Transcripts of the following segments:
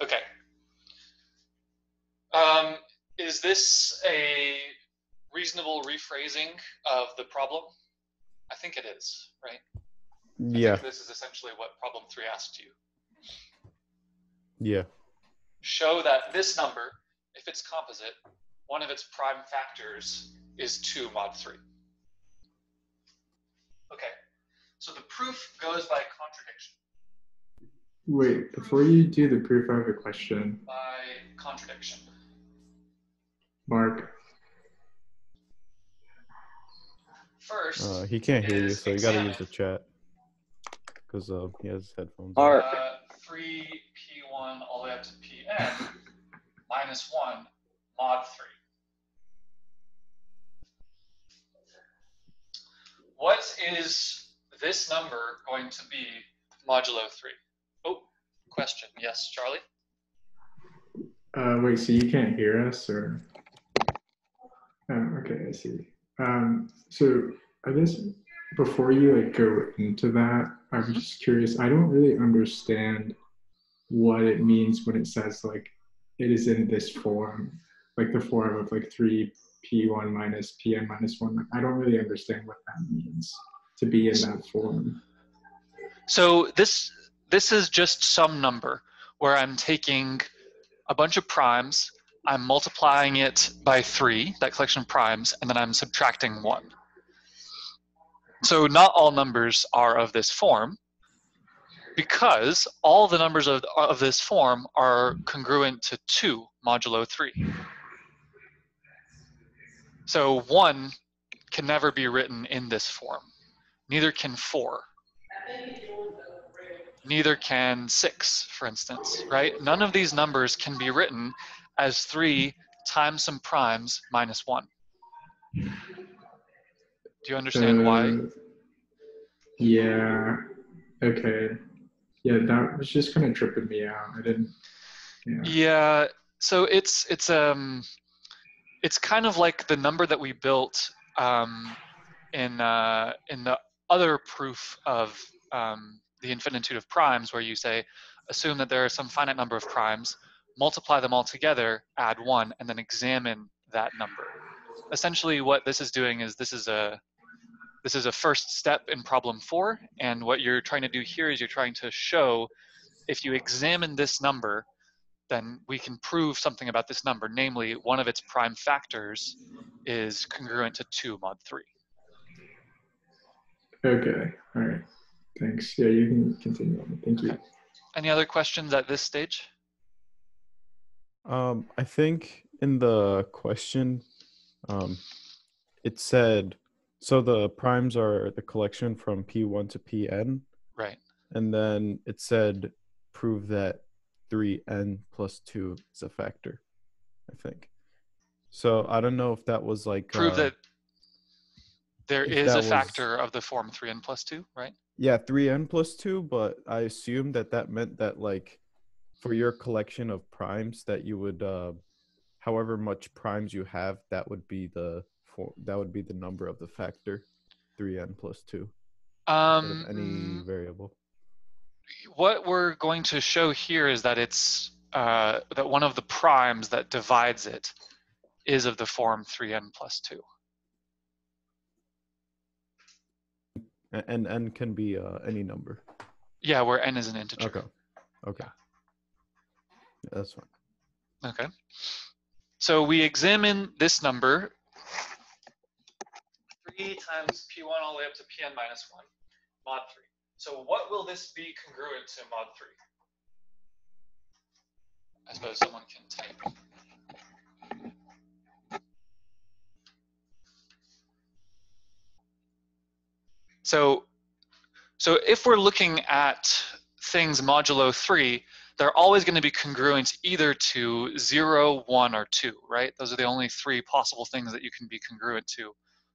Okay. Um, is this a reasonable rephrasing of the problem? I think it is, right? I Yeah. think this is essentially what problem 3 asked you. Yeah. Show that this number, if it's composite, one of its prime factors is 2 mod 3. Okay, so the proof goes by contradiction. Wait, before you do the proof, I have a question. By contradiction. Mark, First He can't hear you, is so you got to use examine the chat because he has headphones All on. right. 3p1 all the way up to pn minus 1 mod 3. What is this number going to be modulo 3? Oh, question. Yes, Charlie? wait, so you can't hear us, or? Oh, okay, I see. So I guess before you like go into that, I'm just curious. I don't really understand what it means when it says like it is in this form, like the form of like 3p1 minus pn minus 1. I don't really understand what that means to be in that form. So this is just some number where I'm taking a bunch of primes, I'm multiplying it by 3, that collection of primes, and then I'm subtracting 1. So not all numbers are of this form, because all the numbers of this form are congruent to 2 modulo 3. So 1 can never be written in this form. Neither can 4. Neither can 6, for instance, right? None of these numbers can be written as 3 times some primes minus 1. Do you understand why? Yeah, okay. Yeah, that was just kind of tripping me out. I didn't, Yeah, so it's kind of like the number that we built in the other proof of the infinitude of primes, where you say, assume that there are some finite number of primes, multiply them all together, add 1, and then examine that number. Essentially, what this is doing is this is a first step in problem 4, and what you're trying to do here is you're trying to show if you examine this number, then we can prove something about this number, namely one of its prime factors is congruent to 2 mod 3. Okay, all right. Thanks. Yeah, you can continue on. Thank you. Okay. Any other questions at this stage? I think in the question, it said, so the primes are the collection from P1 to Pn. Right. And then it said, prove that 3n plus 2 is a factor, I think. So I don't know if that was like... Prove that there is a factor was, of the form 3n plus 2, right? Yeah, 3n plus 2, but I assumed that meant that like for your collection of primes that you would, however much primes you have, that would be the number of the factor 3n plus 2 instead of any variable. What we're going to show here is that it's that one of the primes that divides it is of the form 3n plus 2. And n can be any number. Yeah, where n is an integer. Okay. Okay. Yeah, that's fine. Okay. So we examine this number, 3 times p1 all the way up to pn minus 1, mod 3. So what will this be congruent to mod 3? I suppose someone can type. So if we're looking at things modulo 3, they're always going to be congruent either to 0, 1, or 2, right? Those are the only 3 possible things that you can be congruent to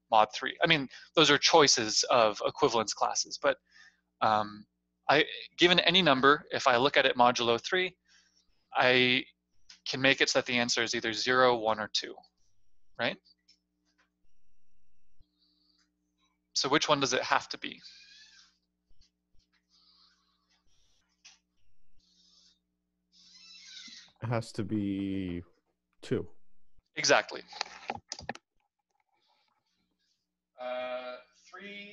mod 3. I mean, those are choices of equivalence classes, but given any number, if I look at it modulo 3, I can make it so that the answer is either 0, 1, or 2, right? So which one does it have to be? It has to be 2. Exactly. 3p1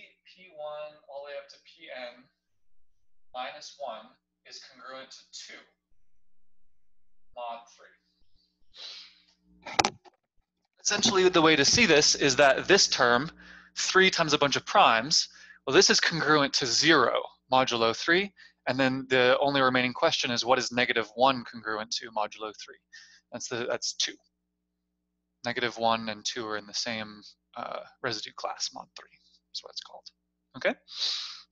all the way up to pn minus 1 is congruent to 2 mod 3. Essentially, the way to see this is that this term, 3 times a bunch of primes, well, this is congruent to 0 modulo 3, and then the only remaining question is what is -1 congruent to modulo 3? That's 2. -1 and 2 are in the same residue class, mod 3. That's what it's called. Okay?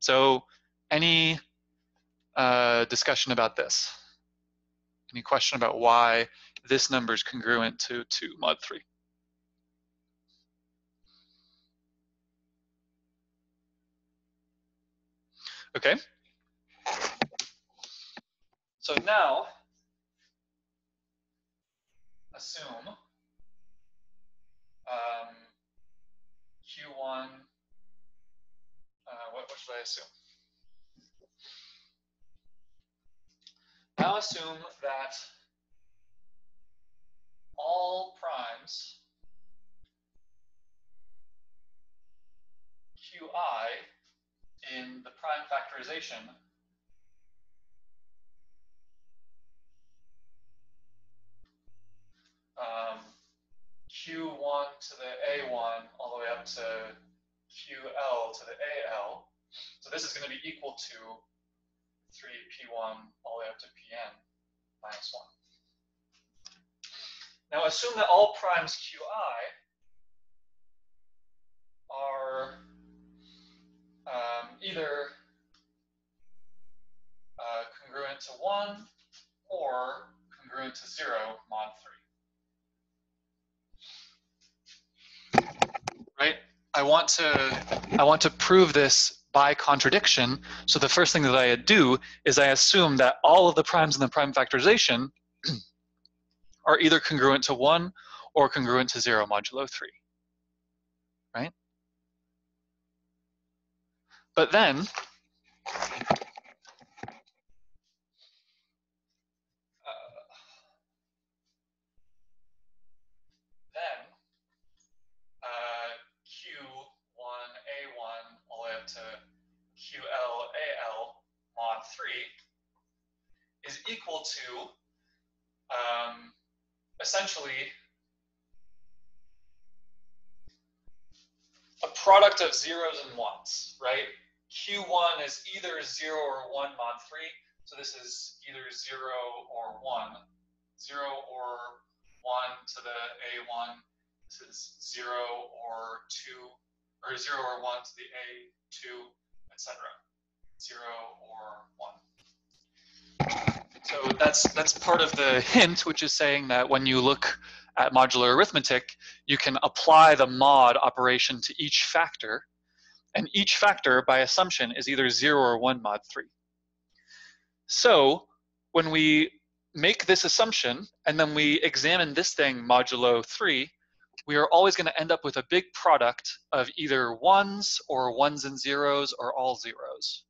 So any discussion about this? Any question about why this number is congruent to 2 mod 3? Okay. So now, assume Q1, what should I assume? Now assume that all primes Qi in the prime factorization Q1 to the A1 all the way up to QL to the AL. So this is going to be equal to 3P1 all the way up to Pn minus 1. Now assume that all primes Qi are either congruent to 1 or congruent to 0 mod 3. Right? I want to prove this by contradiction. So the first thing that I do is I assume that all of the primes in the prime factorization are either congruent to 1 or congruent to 0 modulo 3. Right? But then Q1A1 all the way up to QLAL mod 3 is equal to essentially a product of zeros and ones, right? Q1 is either 0 or 1 mod 3, so this is either 0 or 1. 0 or 1 to the A1, this is 0 or 2, or 0 or 1 to the A2, etc. 0 or 1. So that's part of the hint, which is saying that when you look at modular arithmetic, you can apply the mod operation to each factor, and each factor, by assumption, is either 0 or 1 mod 3. So when we make this assumption, and then we examine this thing modulo 3, we are always going to end up with a big product of either 1s or 1s and 0s or all 0s.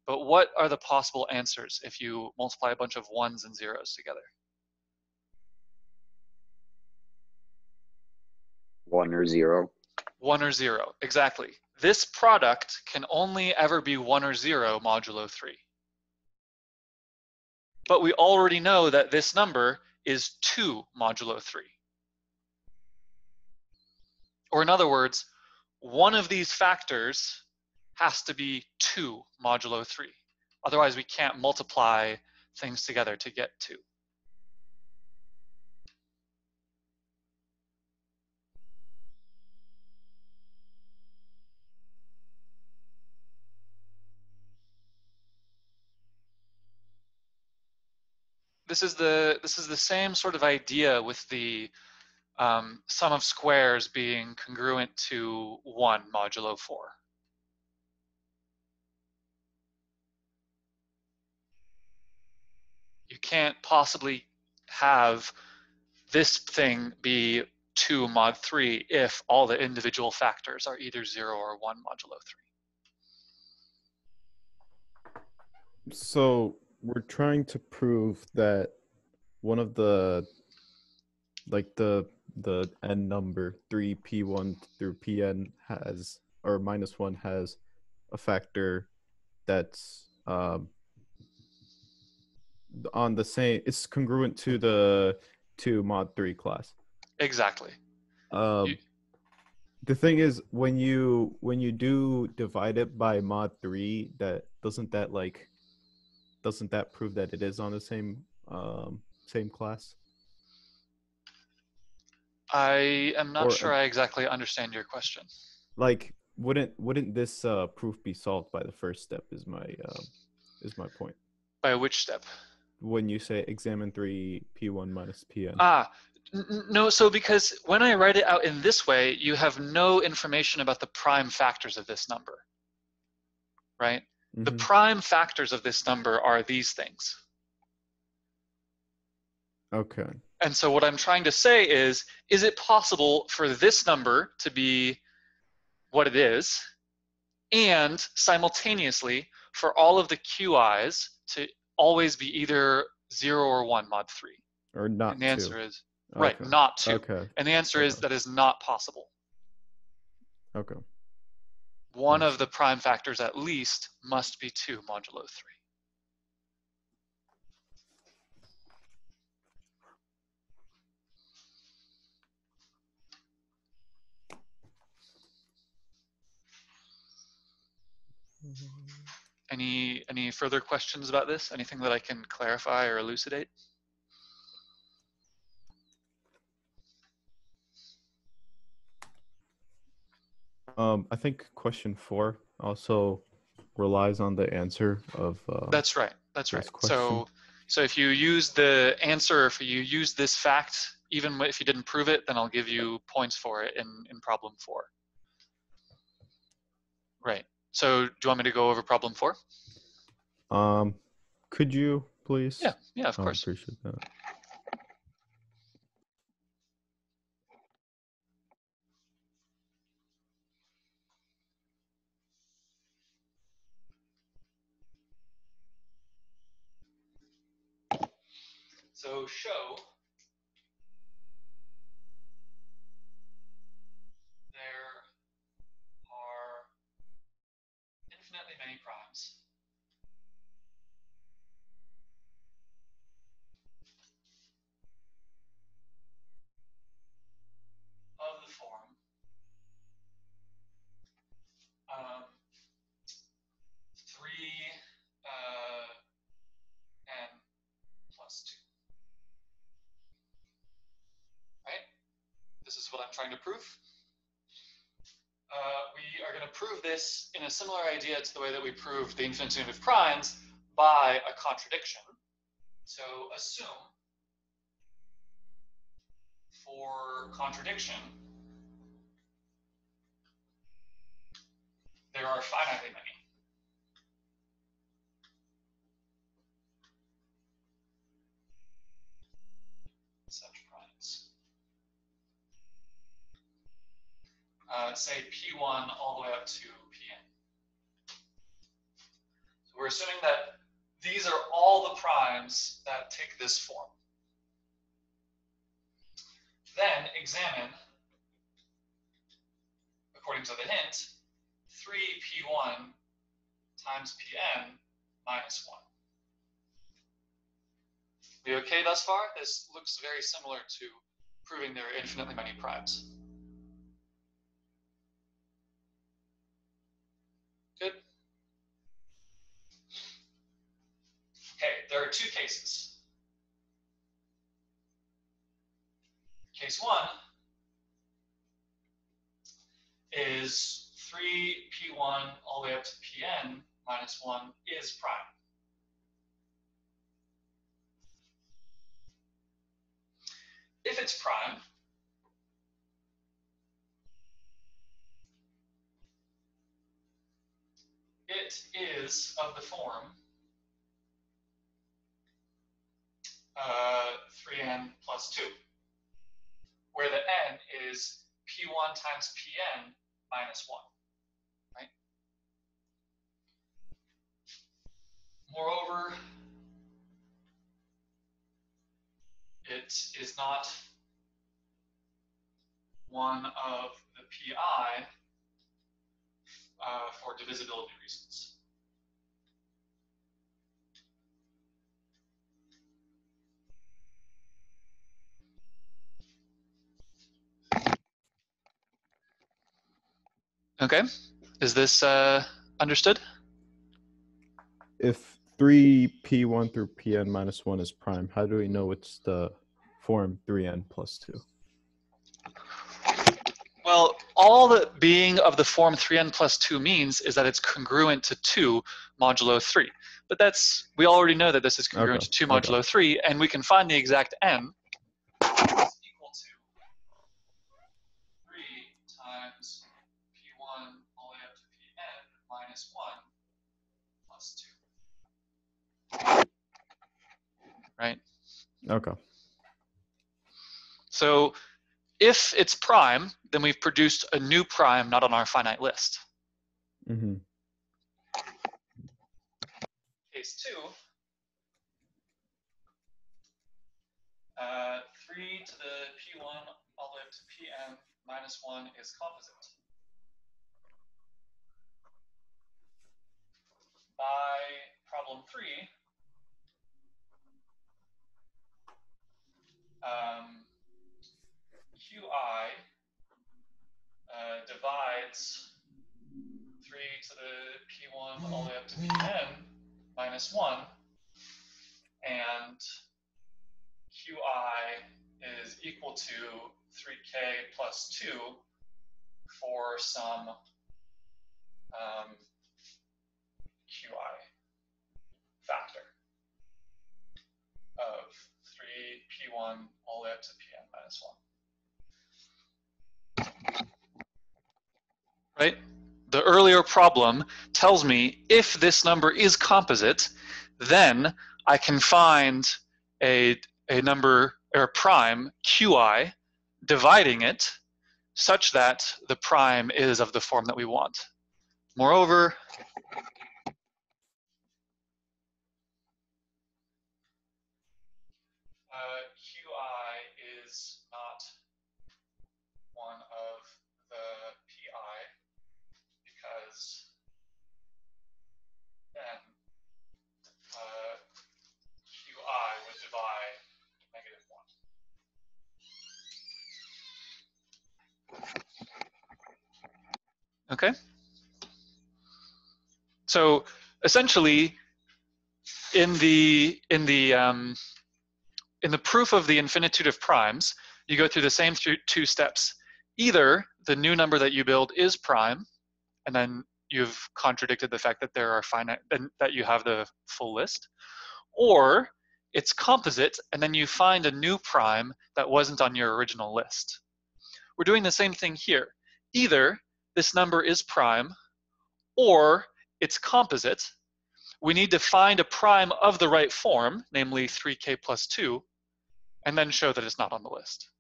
But what are the possible answers if you multiply a bunch of 1s and 0s together? 1 or 0. 1 or 0, exactly. This product can only ever be 1 or 0 modulo 3. But we already know that this number is 2 modulo 3. Or in other words, one of these factors has to be 2 modulo 3. Otherwise, we can't multiply things together to get 2. This is the same sort of idea with the sum of squares being congruent to 1 modulo 4. You can't possibly have this thing be 2 mod 3 if all the individual factors are either 0 or 1 modulo 3. So we're trying to prove that one of the like the n number 3p1 through pn has, or -1 has a factor that's on the same, it's congruent to the mod 3 class. Exactly. The thing is, when you do divide it by mod 3, that doesn't that prove that it is on the same class? I am not Or, sure I exactly understand your question. Like, wouldn't this proof be solved by the first step? Is my point. By which step? When you say examine 3 p1 minus pn. No, so because when I write it out in this way, you have no information about the prime factors of this number, right? Mm-hmm. The prime factors of this number are these things. Okay. And so what I'm trying to say is it possible for this number to be what it is, and simultaneously for all of the QIs to always be either 0 or 1 mod 3? Or not 2. And the answer is, okay. Right, not 2. Okay. And the answer is that is not possible. Okay. One of the prime factors at least must be 2 modulo 3. Any further questions about this? Anything that I can clarify or elucidate? I think question 4 also relies on the answer of That's right. That's right. Question. So if you use the answer, if you use this fact, even if you didn't prove it, then I'll give you points for it in problem 4. Right. So do you want me to go over problem 4? Could you please? Yeah, of course. I appreciate that. So show there are infinitely many primes of the form 3 n plus 2. Right? This is what I'm trying to prove. We are going to prove this in a similar idea to the way that we proved the infinitude of primes by a contradiction. So assume for contradiction there are finitely many such primes. Say P1 all the way up to Pn. So we're assuming that these are all the primes that take this form. Then examine, according to the hint, 3p1 times pn minus 1. We okay thus far? This looks very similar to proving there are infinitely many primes. Good? Okay, there are 2 cases. Case 1 is 3p1 all the way up to pn minus 1 is prime. If it's prime, it is of the form 3n plus 2, where the n is p1 times pn minus 1, right? Moreover, it is not one of the PI for divisibility reasons. Okay, is this understood? If 3p1 through pn minus 1 is prime, how do we know it's the form 3n plus 2? Well, all that being of the form 3n plus 2 means is that it's congruent to 2 modulo 3. But that's, we already know that this is congruent to 2 modulo 3, and we can find the exact n is equal to 3 times p1 all the way up to pn minus 1 plus 2. Right? Okay. So if it's prime, then we've produced a new prime not on our finite list. Mm-hmm. Case 2, 3 to the p1 all the way up to pn minus 1 is composite. By problem 3, qi divides 3 to the p1 all the way up to pn minus 1, and qi is equal to 3k plus 2 for some qi factor of 3p1 all the way up to pn minus 1. Right? The earlier problem tells me if this number is composite, then I can find a number or a prime qi, dividing it such that the prime is of the form that we want. Moreover, qi is not one of the pi because then qi would divide -1. Okay? So essentially, in the proof of the infinitude of primes, you go through the same two steps. Either the new number that you build is prime, and then you've contradicted the fact that there are finite, that you have the full list, or it's composite, and then you find a new prime that wasn't on your original list. We're doing the same thing here. Either this number is prime, or it's composite. We need to find a prime of the right form, namely 3k plus 2, and then show that it's not on the list.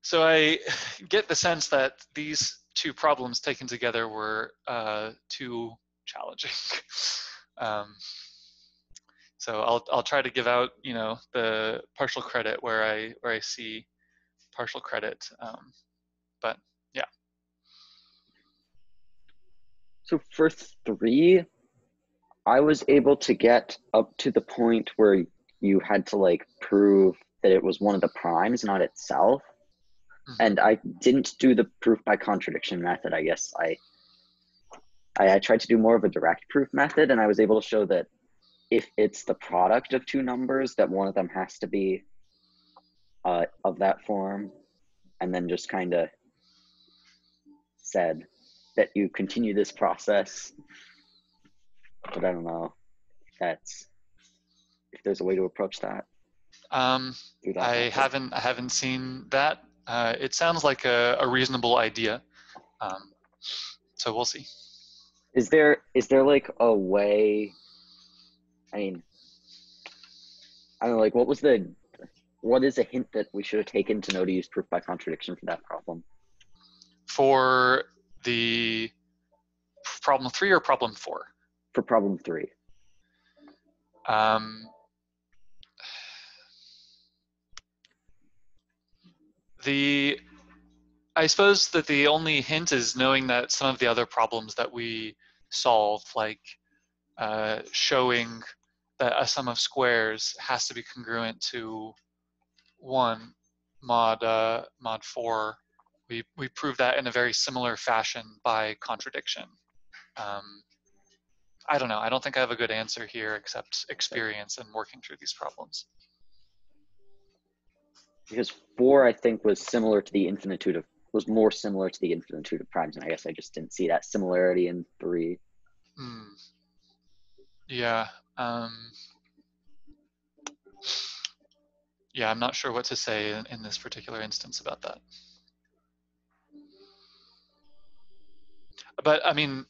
So I get the sense that these two problems taken together were too challenging. So I'll try to give out, you know, the partial credit where I see partial credit, but yeah. So for 3, I was able to get up to the point where you had to like prove that it was one of the primes, not itself. Mm-hmm. And I didn't do the proof by contradiction method. I guess I tried to do more of a direct proof method, and I was able to show that if it's the product of two numbers, that one of them has to be of that form, and then just kind of said that you continue this process. But I don't know if there's a way to approach that. I haven't seen that. It sounds like a reasonable idea. So we'll see. Is there like a way? I mean, I don't know. Like, what was the what is a hint that we should have taken to know to use proof by contradiction for that problem? For the problem 3 or problem 4? For problem 3. I suppose that the only hint is knowing that some of the other problems that we solve, like showing that a sum of squares has to be congruent to 1 mod 4, we prove that in a very similar fashion by contradiction. I don't know. I don't think I have a good answer here except experience and working through these problems. Because 4, I think, was similar to the infinitude of, was more similar to the infinitude of primes, and I guess I just didn't see that similarity in 3. Yeah. Yeah, I'm not sure what to say in this particular instance about that. But I mean,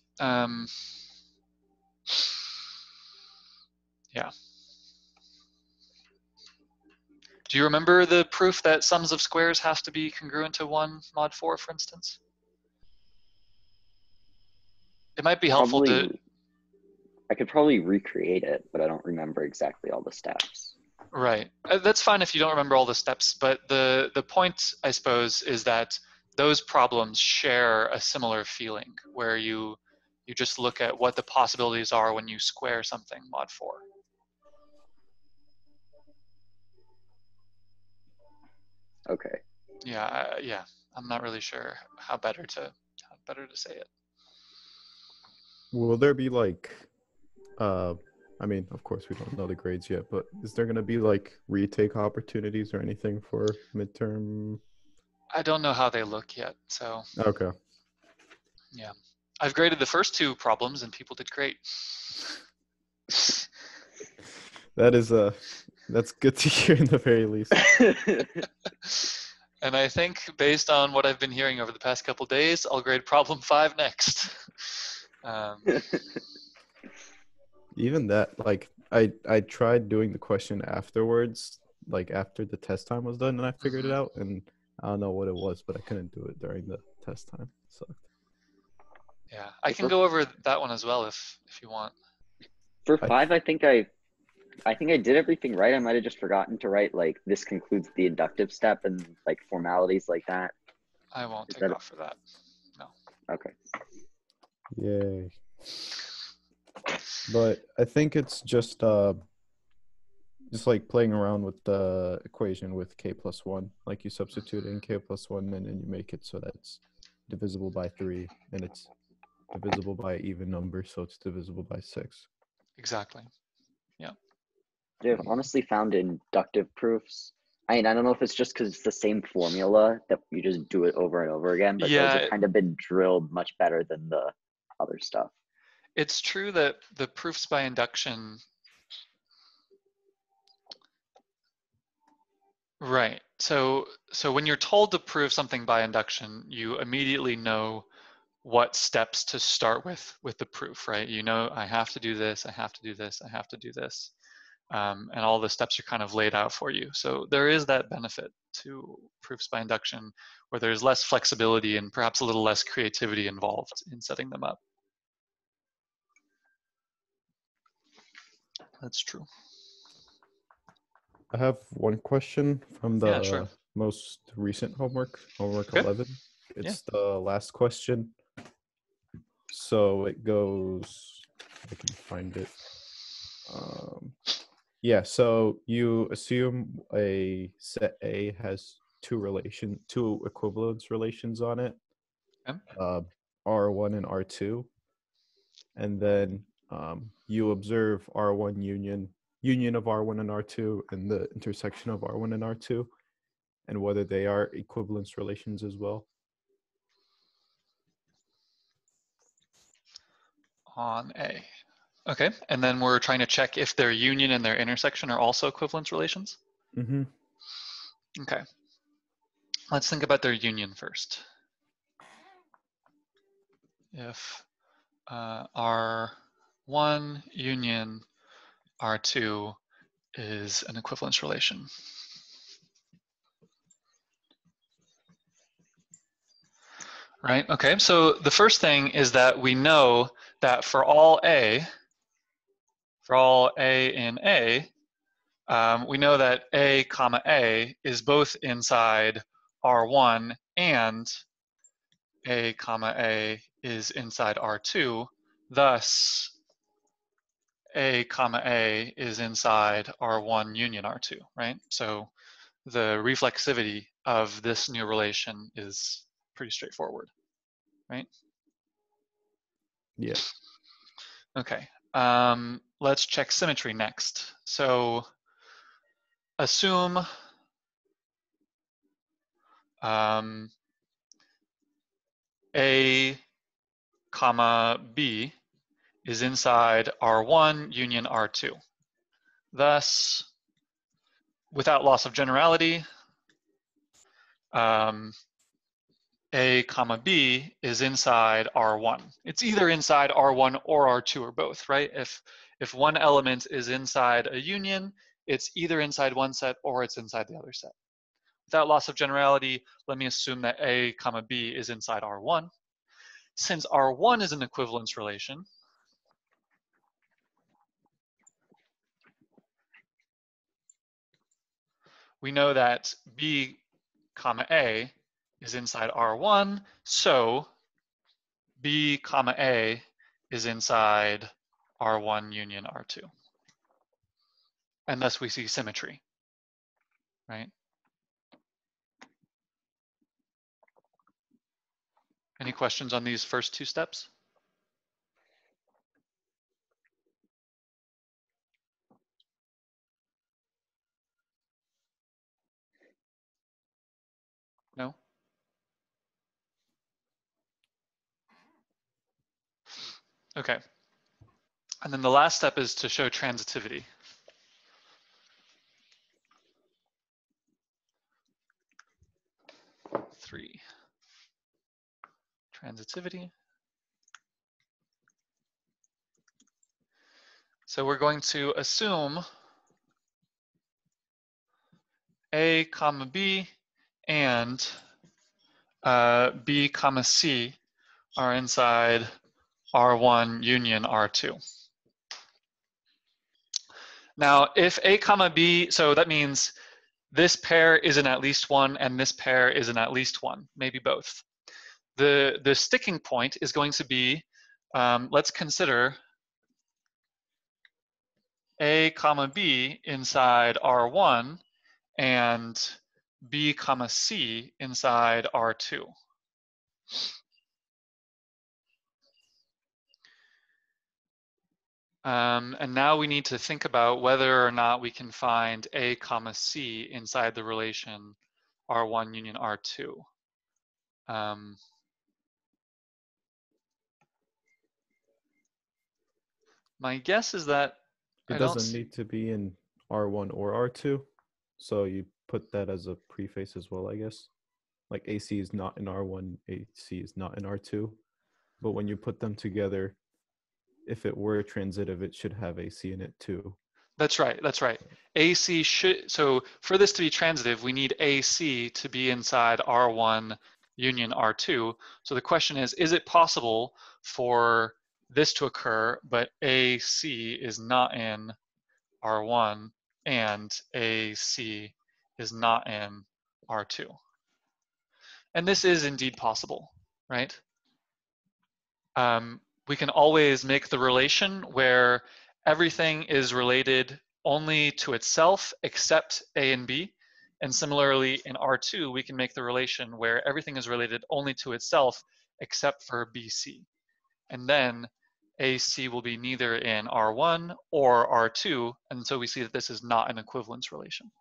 yeah. Do you remember the proof that sums of squares has to be congruent to 1 mod 4, for instance? It might be helpful to... I could probably recreate it, but I don't remember exactly all the steps. Right. That's fine if you don't remember all the steps, but the point, I suppose, is that those problems share a similar feeling where you just look at what the possibilities are when you square something mod 4. Okay. Yeah, yeah. I'm not really sure how better to say it. Will there be like, I mean, of course we don't know the grades yet, but is there gonna be like retake opportunities or anything for midterm? I don't know how they look yet, so. Okay. Yeah. I've graded the first 2 problems and people did great. That is that's good to hear in the very least. And I think based on what I've been hearing over the past couple days, I'll grade problem 5 next. Even that, like I tried doing the question afterwards, like after the test time was done, and I figured it out, and I don't know what it was, but I couldn't do it during the test time. So yeah, I can go over that one as well if you want. For 5, I think I did everything right. I might have just forgotten to write like this concludes the inductive step and like formalities like that. I won't take off for that. No. Okay. Yay. But I think it's just like playing around with the equation with k plus 1. Like you substitute in k plus 1 and then you make it so that it's divisible by 3 and it's divisible by an even number, so it's divisible by 6. Exactly. Yeah. I've honestly found inductive proofs. I mean, I don't know if it's just because it's the same formula that you just do it over and over again, but those have kind of been drilled much better than the other stuff. It's true that the proofs by induction, right. So when you're told to prove something by induction, you immediately know what steps to start with the proof, right? You know, I have to do this, I have to do this, I have to do this. And all the steps are kind of laid out for you. So there is that benefit to proofs by induction where there's less flexibility and perhaps a little less creativity involved in setting them up. That's true. I have one question from the sure. most recent homework Okay. 11. It's the last question. So it goes, I can find it. Yeah, so you assume a set A has two equivalence relations on it, R1 and R2, and then you observe R1 union of R1 and R2 and the intersection of R1 and R2, and whether they are equivalence relations as well. On A. Okay, and then we're trying to check if their union and their intersection are also equivalence relations? Mm-hmm. Okay. Let's think about their union first. If R1 union R2 is an equivalence relation. Right, okay, so the first thing is that we know that for all A in A, we know that A comma A is both inside R1 and A comma A is inside R2. Thus, A comma A is inside R1 union R2, right? So the reflexivity of this new relation is pretty straightforward, right? Yeah. Okay, let's check symmetry next. So assume A comma B is inside R1 union R2. Thus, without loss of generality, A comma B is inside R1. It's either inside R1 or R2 or both, right? If one element is inside a union, it's either inside one set or it's inside the other set. Without loss of generality, let me assume that A comma B is inside R1. Since R1 is an equivalence relation, we know that B comma A is inside R1, so B comma A is inside R1 union R2. And thus we see symmetry, right? Any questions on these first two steps? No? Okay. And then the last step is to show transitivity. Three. Transitivity. So we're going to assume A comma B and B comma C are inside R1 union R2. Now, if A comma B, so that means this pair is in at least one and this pair is in at least one, maybe both. The sticking point is going to be, let's consider A comma B inside R1 and B comma C inside R2. And now we need to think about whether or not we can find A comma C inside the relation R1 union R2. My guess is that It doesn't need to be in R1 or R2. So you put that as a preface as well, I guess. Like AC is not in R1, AC is not in R2. But when you put them together, if it were transitive, it should have AC in it too. That's right, that's right. AC should, so for this to be transitive, we need AC to be inside R1 union R2. So the question is it possible for this to occur, but AC is not in R1 and AC is not in R2? And this is indeed possible, right? We can always make the relation where everything is related only to itself except A and B. And similarly, in R2, we can make the relation where everything is related only to itself except for BC. And then AC will be neither in R1 or R2, and so we see that this is not an equivalence relation.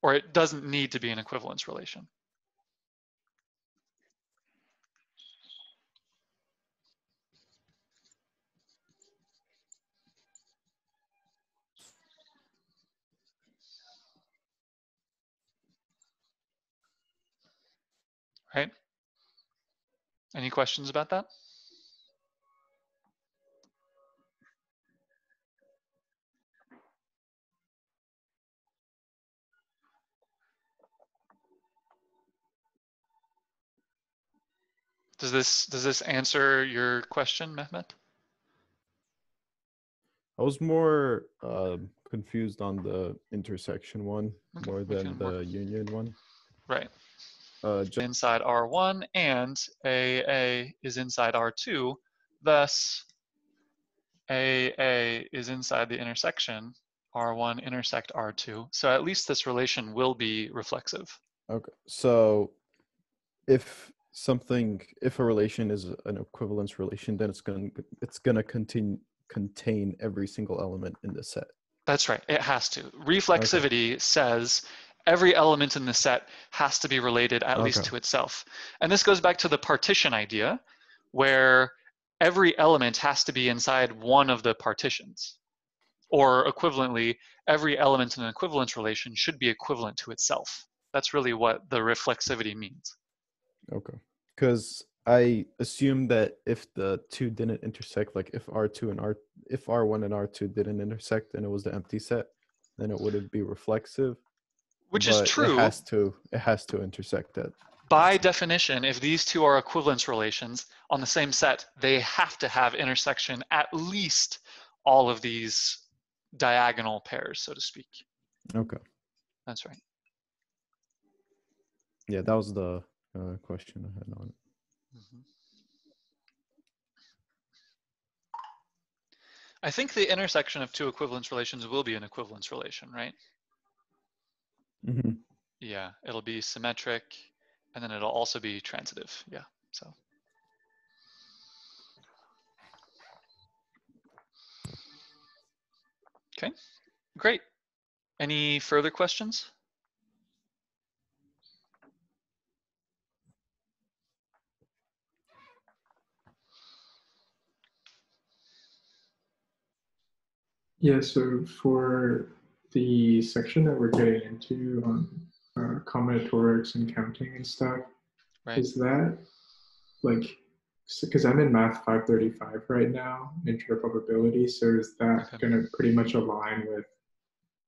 Or it doesn't need to be an equivalence relation. Right? Any questions about that? Does this answer your question, Mehmet? I was more confused on the intersection one Okay, more we than can the work- union one. Right. Just Inside R1 and AA is inside R2, thus AA is inside the intersection R1 intersect R2. So at least this relation will be reflexive. okay. So if a relation is an equivalence relation, then it's gonna contain every single element in the set. That's right, it has to. Reflexivity says every element in the set has to be related at least Okay. to itself. And this goes back to the partition idea, where every element has to be inside one of the partitions. Or equivalently, every element in an equivalence relation should be equivalent to itself. That's really what the reflexivity means. Okay. Because I assume that if the two didn't intersect, like if if R1 and R2 didn't intersect and it was the empty set, then it wouldn't be reflexive. Which is But true. It has to intersect that. By definition, if these two are equivalence relations on the same set, they have to have intersection at least all of these diagonal pairs, so to speak. Okay. That's right. Yeah, that was the question I had on it. I think the intersection of two equivalence relations will be an equivalence relation, right? Mm-hmm. Yeah, it'll be symmetric, and then it'll also be transitive. Yeah, so. Okay, great. Any further questions? Yeah, so for the section that we're getting into on combinatorics and counting and stuff, Right. is that like, because I'm in Math 535 right now, intro to probability, so is that Okay. going to pretty much align with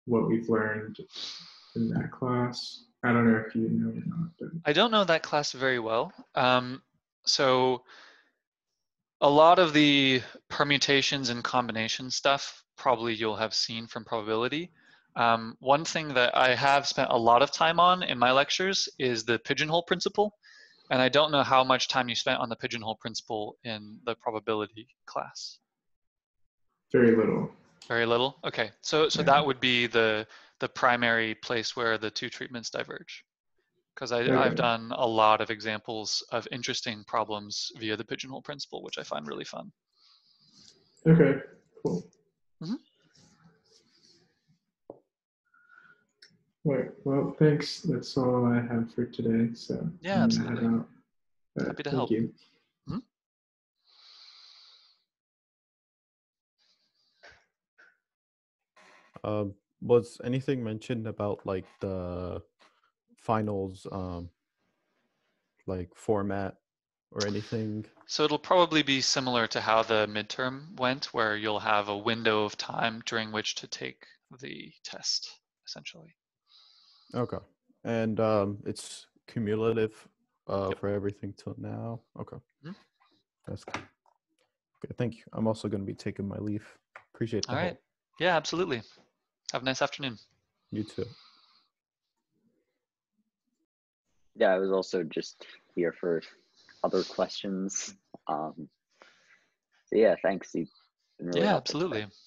what we've learned in that class? I don't know if you know or not. But... I don't know that class very well. So a lot of the permutations and combination stuff probably you'll have seen from probability. One thing that I have spent a lot of time on in my lectures is the pigeonhole principle. And I don't know how much time you spent on the pigeonhole principle in the probability class. Very little. Very little? Okay, so Yeah. that would be the primary place where the two treatments diverge. Because I've done a lot of examples of interesting problems via the pigeonhole principle, which I find really fun. Okay, cool. Mhm. Right, well, thanks. That's all I have for today. So Yeah, absolutely. head out. Happy to Thank help. you. Was anything mentioned about like the finals like format or anything? So it'll probably be similar to how the midterm went, where you'll have a window of time during which to take the test, essentially. Okay. And it's cumulative Yep. for everything till now. Okay. Mhm. That's good. Okay, thank you. I'm also going to be taking my leave. Appreciate the All right. help. Yeah, absolutely. Have a nice afternoon. You too. Yeah, I was also just here for other questions. So yeah, thanks. You've been really Yeah, helpful today. absolutely.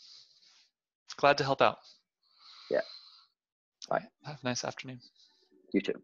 Glad to help out. Yeah. Bye. Have a nice afternoon. You too.